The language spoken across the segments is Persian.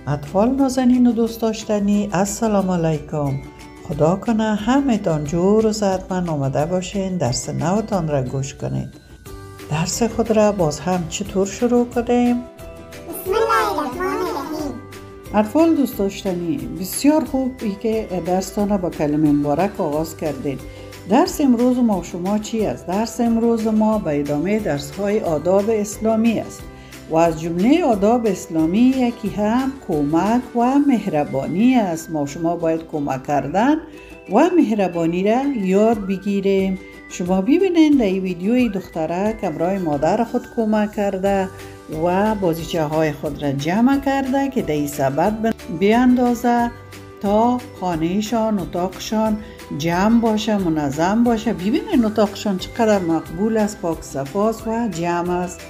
اطفال نازنین و دوست داشتنی، السلام علیکم. خدا کنه همه‌تان جور و صحتمند آمده باشین، درس نوتان را گوش کنید. درس خود را باز هم چطور شروع کنیم؟ بسم الله الرحمن الرحیم. اطفال دوست داشتنی، بسیار خوب ای که درستان را با کلمه مبارک آغاز کردین. درس امروز ما شما چی است؟ درس امروز ما به ادامه درس‌های آداب اسلامی است و از جمله آداب اسلامی یکی هم کمک و مهربانی است. ما شما باید کمک کردن و مهربانی را یاد بگیریم. شما ببینید در این ویدیوی دخترک همراه مادر خود کمک کرده و بازیچه های خود را جمع کرده که در این سبد بیاندازه تا خانهشان، اتاقشان جمع باشه، منظم باشه. ببینید اتاقشان چقدر مقبول است، پاک صفاست و جمع است.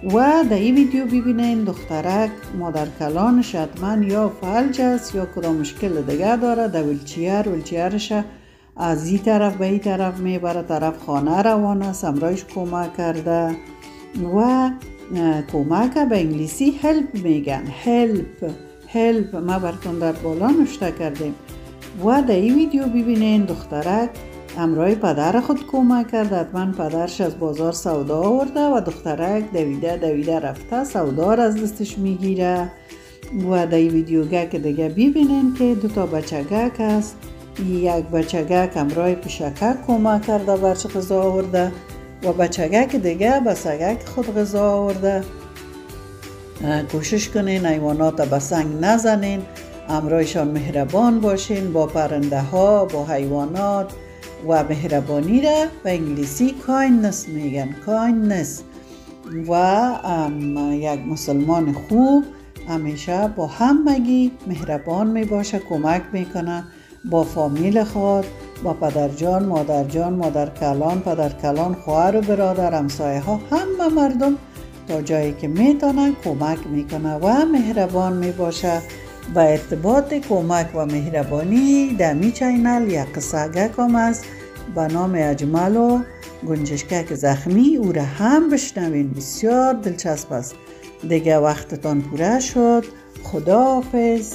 و در این ویدیو ببینید دخترک مادر کلانش حتما یا فلج است یا کدام مشکل دیگه داره، در ویلچیرش از این طرف به این طرف میبره، طرف خانه روان است، همراهش کمک کرده و کمک به انگلیسی هلپ میگن. هلپ ما براتون در بالا نوشته کردیم. و در این ویدیو ببینین دخترک همراه پدر خود کمک کرده. حتما پدرش از بازار سودا آورده و دخترک دویده رفته سودا را از دستش میگیره. و در این ویدیوگه که دیگه ببینین که دوتا بچگک است. یک بچگک همراه پشکک کمک کرده برش غذا آورده و بچگک دیگه به سگک خود غذا آورده. کوشش کنین حیوانات به سنگ نزنین، همراهشان مهربان باشین با پرنده ها، با حیوانات. و مهربانی را به انگلیسی kindness میگن، kindness. و یک مسلمان خوب همیشه با همگی مهربان میباشه، کمک میکنه با فامیل خود، با پدرجان، مادرجان، مادرکلان، پدرکلان، خواهر و برادر، همسایه ها، همه مردم تا جایی که میتونه کمک میکنه و مهربان میباشه. و ارتباط کمک و مهربانی در می چینل یک قصه هم است به نام اجمل و گنجشکک زخمی. او را هم بشنوین، بسیار دلچسب است. دیگه وقتتان پوره شد. خداحافظ.